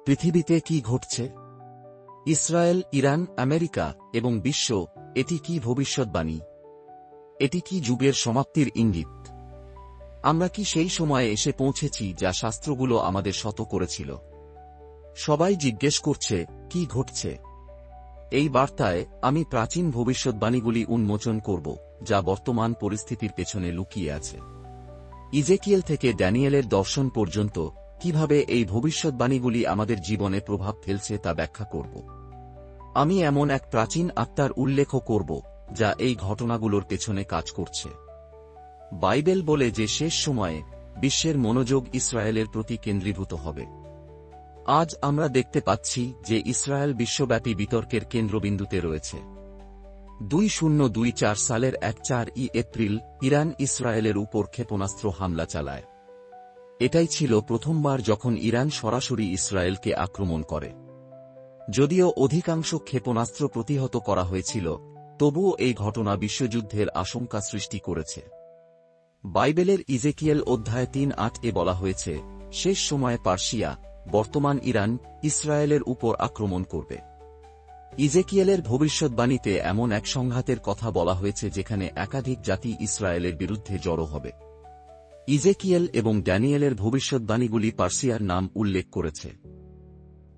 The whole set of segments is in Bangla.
পৃথিবীতে কি ঘটছে? ইসরায়েল, ইরান, আমেরিকা এবং বিশ্ব, এটি কি ভবিষ্যৎবাণী? এটি কি যুগের সমাপ্তির ইঙ্গিত? আমরা কি সেই সময়ে এসে পৌঁছেছি যা শাস্ত্রগুলো আমাদের শত করেছিল? সবাই জিজ্ঞেস করছে, কি ঘটছে? এই বার্তায় আমি প্রাচীন ভবিষ্যৎবাণীগুলি উন্মোচন করব, যা বর্তমান পরিস্থিতির পেছনে লুকিয়ে আছে। ইজেকিয়েল থেকে ড্যানিয়েলের দর্শন পর্যন্ত কিভাবে এই ভবিষ্যৎবাণীগুলি আমাদের জীবনে প্রভাব ফেলছে তা ব্যাখ্যা করব। আমি এমন এক প্রাচীন আত্মার উল্লেখও করব, যা এই ঘটনাগুলোর পেছনে কাজ করছে। বাইবেল বলে যে শেষ সময়ে বিশ্বের মনোযোগ ইসরায়েলের প্রতি কেন্দ্রীভূত হবে। আজ আমরা দেখতে পাচ্ছি যে ইসরায়েল বিশ্বব্যাপী বিতর্কের কেন্দ্রবিন্দুতে রয়েছে। 2024 সালের 4 এপ্রিল ইরান ইসরায়েলের উপর ক্ষেপণাস্ত্র হামলা চালায়। এটাই ছিল প্রথমবার যখন ইরান সরাসরি ইসরায়েলকে আক্রমণ করে। যদিও অধিকাংশ ক্ষেপণাস্ত্র প্রতিহত করা হয়েছিল, তবুও এই ঘটনা বিশ্বযুদ্ধের আশঙ্কা সৃষ্টি করেছে। বাইবেলের ইজেকিয়েল অধ্যায় 3:8-এ বলা হয়েছে, শেষ সময়ে পার্সিয়া, বর্তমান ইরান, ইসরায়েলের উপর আক্রমণ করবে। ইজেকিয়েলের ভবিষ্যৎবাণীতে এমন এক সংঘাতের কথা বলা হয়েছে যেখানে একাধিক জাতি ইসরায়েলের বিরুদ্ধে জড়ো হবে। ইজেকিয়েল এবং ড্যানিয়েলের ভবিষ্যৎবাণীগুলি পার্সিয়ার নাম উল্লেখ করেছে।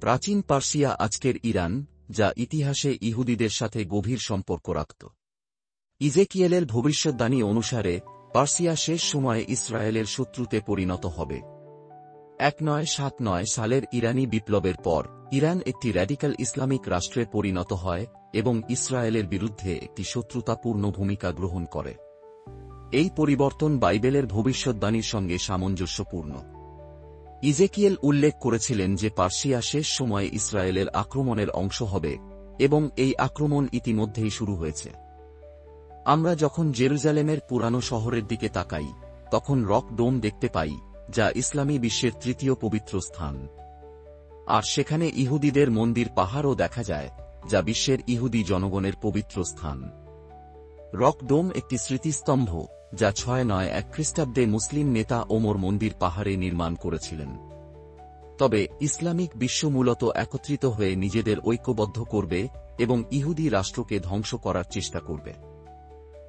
প্রাচীন পার্সিয়া আজকের ইরান, যা ইতিহাসে ইহুদিদের সাথে গভীর সম্পর্ক রাখত। ইজেকিয়েলের ভবিষ্যৎবাণী অনুসারে পার্সিয়া শেষ সময়ে ইসরায়েলের শত্রুতে পরিণত হবে। 1979 সালের ইরানি বিপ্লবের পর ইরান একটি র্যাডিক্যাল ইসলামিক রাষ্ট্রে পরিণত হয় এবং ইসরায়েলের বিরুদ্ধে একটি শত্রুতাপূর্ণ ভূমিকা গ্রহণ করে। এই পরিবর্তন বাইবেলের ভবিষ্যৎবাণীর সঙ্গে সামঞ্জস্যপূর্ণ। ইজেকিয়েল উল্লেখ করেছিলেন যে পার্সিয়া শেষ সময়ে ইসরায়েলের আক্রমণের অংশ হবে, এবং এই আক্রমণ ইতিমধ্যেই শুরু হয়েছে। আমরা যখন জেরুজালেমের পুরানো শহরের দিকে তাকাই, তখন রক ডোম দেখতে পাই, যা ইসলামী বিশ্বের তৃতীয় পবিত্র স্থান। আর সেখানে ইহুদিদের মন্দির পাহাড়ও দেখা যায়, যা বিশ্বের ইহুদি জনগণের পবিত্র স্থান। রক ডোম একটি স্মৃতিস্তম্ভ, যা 691 খ্রিস্টাব্দে মুসলিম নেতা ওমর মন্দির পাহাড়ে নির্মাণ করেছিলেন। তবে ইসলামিক বিশ্ব মূলত একত্রিত হয়ে নিজেদের ঐক্যবদ্ধ করবে এবং ইহুদি রাষ্ট্রকে ধ্বংস করার চেষ্টা করবে।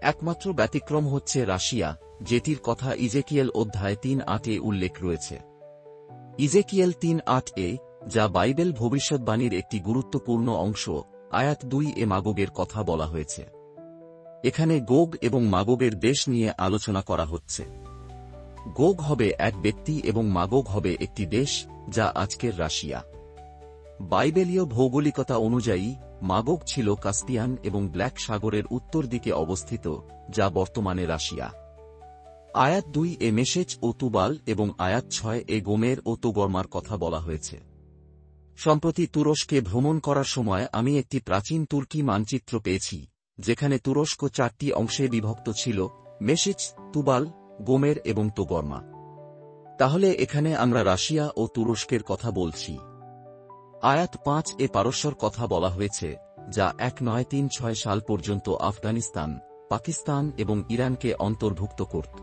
একমাত্র ব্যতিক্রম হচ্ছে রাশিয়া, যেটির কথা ইজেকিয়েল অধ্যায় 3:8-এ উল্লেখ রয়েছে। ইজেকিয়েল 3:8-এ, যা বাইবেল ভবিষ্যৎবাণীর একটি গুরুত্বপূর্ণ অংশ, আয়াত 2-এ মাগোগের কথা বলা হয়েছে। এখানে গোগ এবং মাগোগের দেশ নিয়ে আলোচনা করা হচ্ছে। গোগ হবে এক ব্যক্তি এবং মাগোগ হবে একটি দেশ, যা আজকের রাশিয়া। বাইবেলীয় ভৌগোলিকতা অনুযায়ী মাগোগ ছিল কাস্পিয়ান এবং ব্ল্যাক সাগরের উত্তর দিকে অবস্থিত, যা বর্তমানে রাশিয়া। আয়াত 2-এ মেশেচ ও তুবাল এবং আয়াত 6-এ গোমের ও তোগরমার কথা বলা হয়েছে। সম্প্রতি তুরস্কে ভ্রমণ করার সময় আমি একটি প্রাচীন তুর্কি মানচিত্র পেয়েছি, যেখানে তুরস্ক 4টি অংশে বিভক্ত ছিল: মেশেচ, তুবাল, গোমের এবং তোগরমা। তাহলে এখানে আমরা রাশিয়া ও তুরস্কের কথা বলছি। আয়াত 5-এ পারস্যর কথা বলা হয়েছে, যা 1936 সাল পর্যন্ত আফগানিস্তান, পাকিস্তান এবং ইরানকে অন্তর্ভুক্ত করত।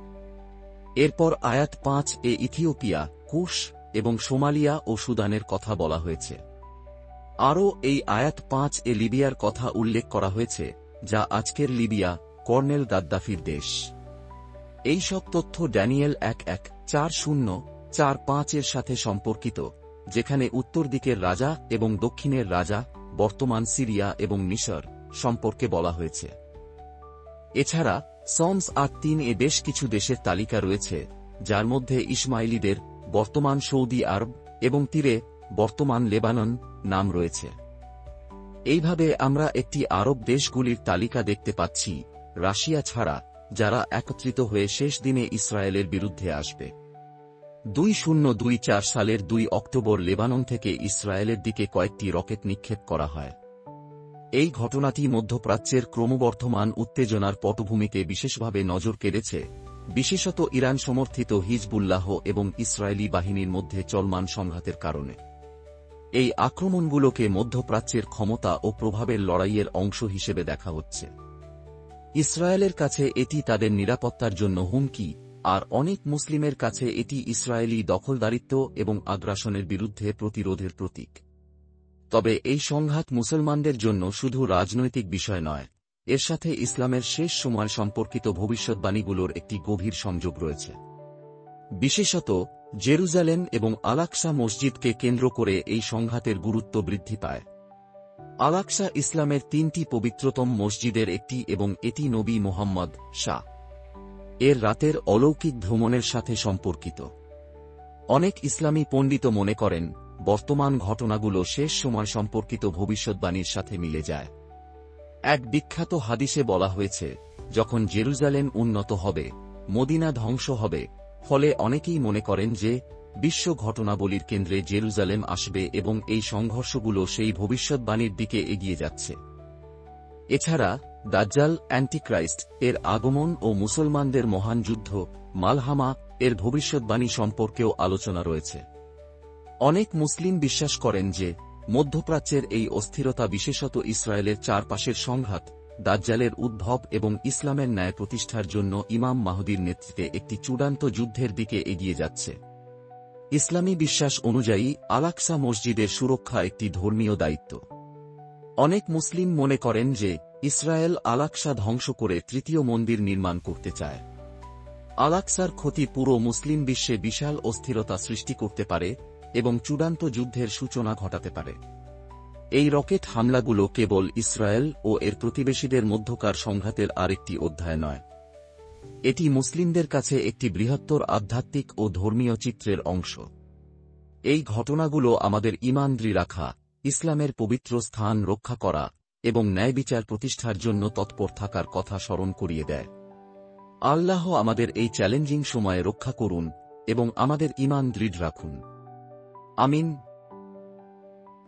এরপর আয়াত 5-এ ইথিওপিয়া, কুশ এবং সোমালিয়া ও সুদানের কথা বলা হয়েছে। আরও এই আয়াত 5-এ লিবিয়ার কথা উল্লেখ করা হয়েছে, যা আজকের লিবিয়া, কর্নেল গাদ্দাফির দেশ। এই সব তথ্য ড্যানিয়েল 1:1-4:0-4-5-এর সাথে সম্পর্কিত, যেখানে উত্তর দিকের রাজা এবং দক্ষিণের রাজা, বর্তমান সিরিয়া এবং মিশর, সম্পর্কে বলা হয়েছে। এছাড়া সলমস 8:3-এ বেশ কিছু দেশের তালিকা রয়েছে, যার মধ্যে ইসমাইলিদের, বর্তমান সৌদি আরব, এবং তীরে, বর্তমান লেবানন, নাম রয়েছে। এইভাবে আমরা একটি আরব দেশগুলির তালিকা দেখতে পাচ্ছি, রাশিয়া ছাড়া, যারা একত্রিত হয়ে শেষ দিনে ইসরায়েলের বিরুদ্ধে আসবে। 2024 সালের 2 অক্টোবর লেবানন থেকে ইসরায়েলের দিকে কয়েকটি রকেট নিক্ষেপ করা হয়। এই ঘটনাটি মধ্যপ্রাচ্যের ক্রমবর্ধমান উত্তেজনার পটভূমিতে বিশেষভাবে নজর কেড়েছে, বিশেষত ইরান সমর্থিত হিজবুল্লাহ এবং ইসরায়েলি বাহিনীর মধ্যে চলমান সংঘাতের কারণে। এই আক্রমণগুলোকে মধ্যপ্রাচ্যের ক্ষমতা ও প্রভাবের লড়াইয়ের অংশ হিসেবে দেখা হচ্ছে। ইসরায়েলের কাছে এটি তাদের নিরাপত্তার জন্য হুমকি, আর অনেক মুসলিমের কাছে এটি ইসরায়েলি দখলদারিত্ব এবং আগ্রাসনের বিরুদ্ধে প্রতিরোধের প্রতীক। তবে এই সংঘাত মুসলমানদের জন্য শুধু রাজনৈতিক বিষয় নয়, এর সাথে ইসলামের শেষ সময় সম্পর্কিত ভবিষ্যদ্বাণীগুলোর একটি গভীর সংযোগ রয়েছে। বিশেষত জেরুজালেম এবং আল-আকসা মসজিদকে কেন্দ্র করে এই সংঘাতের গুরুত্ব বৃদ্ধি পায়। আল-আকসা ইসলামের 3টি পবিত্রতম মসজিদের একটি এবং এটি নবী মুহাম্মদ এর রাতের অলৌকিক ভ্রমণের সাথে সম্পর্কিত। অনেক ইসলামী পণ্ডিত মনে করেন বর্তমান ঘটনাগুলো শেষ সময় সম্পর্কিত ভবিষ্যদ্বাণীর সাথে মিলে যায়। এক বিখ্যাত হাদিসে বলা হয়েছে, যখন জেরুজালেম উন্নত হবে, মদিনা ধ্বংস হবে, ফলে অনেকেই মনে করেন যে বিশ্ব ঘটনাবলীর কেন্দ্রে জেরুজালেম আসবে এবং এই সংঘর্ষগুলো সেই ভবিষ্যদ্বাণীর দিকে এগিয়ে যাচ্ছে। এছাড়া দাজ্জাল অ্যান্টিক্রাইস্ট এর আগমন ও মুসলমানদের মহান যুদ্ধ মালহামা এর ভবিষ্যদ্বাণী সম্পর্কেও আলোচনা রয়েছে। অনেক মুসলিম বিশ্বাস করেন যে মধ্যপ্রাচ্যের এই অস্থিরতা বিশেষত ইসরায়েলের চারপাশের সংঘাত, দাজ্জালের উদ্ভব এবং ইসলামের ন্যায় প্রতিষ্ঠার জন্য ইমাম মাহদীর নেতৃত্বে একটি চূড়ান্ত যুদ্ধের দিকে এগিয়ে যাচ্ছে। ইসলামী বিশ্বাস অনুযায়ী আল-আকসা মসজিদের সুরক্ষা একটি ধর্মীয় দায়িত্ব। অনেক মুসলিম মনে করেন যে ইসরায়েল আল-আকসা ধ্বংস করে তৃতীয় মন্দির নির্মাণ করতে চায়। আল-আকসার ক্ষতি পুরো মুসলিম বিশ্বে বিশাল অস্থিরতা সৃষ্টি করতে পারে এবং চূড়ান্ত যুদ্ধের সূচনা ঘটাতে পারে। এই রকেট হামলাগুলো কেবল ইসরায়েল ও এর প্রতিবেশীদের মধ্যকার সংঘাতের আরেকটি অধ্যায় নয়, এটি মুসলিমদের কাছে একটি বৃহত্তর আধ্যাত্মিক ও ধর্মীয় চিত্রের অংশ। এই ঘটনাগুলো আমাদের ঈমান দৃঢ় রাখা, ইসলামের পবিত্র স্থান রক্ষা করা এবং ন্যায় বিচার প্রতিষ্ঠার জন্য তৎপর থাকার কথা স্মরণ করিয়ে দেয়। আল্লাহ আমাদের এই চ্যালেঞ্জিং সময়ে রক্ষা করুন এবং আমাদের ঈমান দৃঢ় রাখুন। আমিন।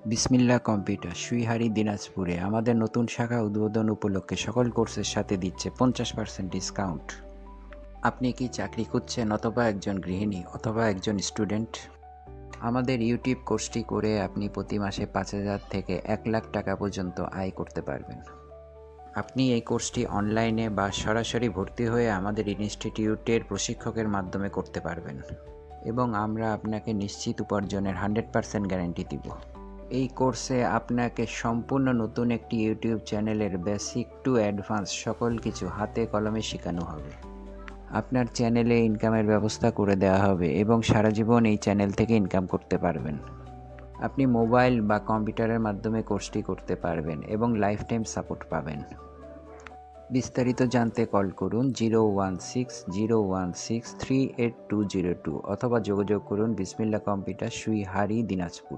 বিসমিল্লাহ কম্পিউটার সুইহারি দিনাজপুরে আমাদের নতুন শাখা উদ্বোধন উপলক্ষে সকল কোর্সের সাথে দিচ্ছে 50% ডিসকাউন্ট। আপনি কি চাকরি খুঁজছেন অথবা একজন গৃহিণী অথবা একজন স্টুডেন্ট? আমাদের ইউটিউব কোর্সটি করে আপনি প্রতি মাসে 5,000 থেকে 1 লাখ টাকা পর্যন্ত আয় করতে পারবেন। আপনি এই কোর্সটি অনলাইনে বা সরাসরি ভর্তি হয়ে আমাদের ইনস্টিটিউটের প্রশিক্ষকের মাধ্যমে করতে পারবেন এবং আমরা আপনাকে নিশ্চিত উপার্জনের 100% গ্যারান্টি দিব। এই কোর্সে আপনাকে সম্পূর্ণ নতুন একটি ইউটিউব চ্যানেলের বেসিক টু অ্যাডভান্স সকল কিছু হাতে কলমে শেখানো হবে। আপনার চ্যানেলে ইনকামের ব্যবস্থা করে দেওয়া হবে এবং সারা জীবন এই চ্যানেল থেকে ইনকাম করতে পারবেন। আপনি মোবাইল বা কম্পিউটারের মাধ্যমে কোর্সটি করতে পারবেন এবং লাইফ টাইম সাপোর্ট পাবেন। বিস্তারিত জানতে কল করুন 01601638202 অথবা যোগাযোগ করুন বিসমিল্লাহ কম্পিউটার সুইহারি দিনাজপুর।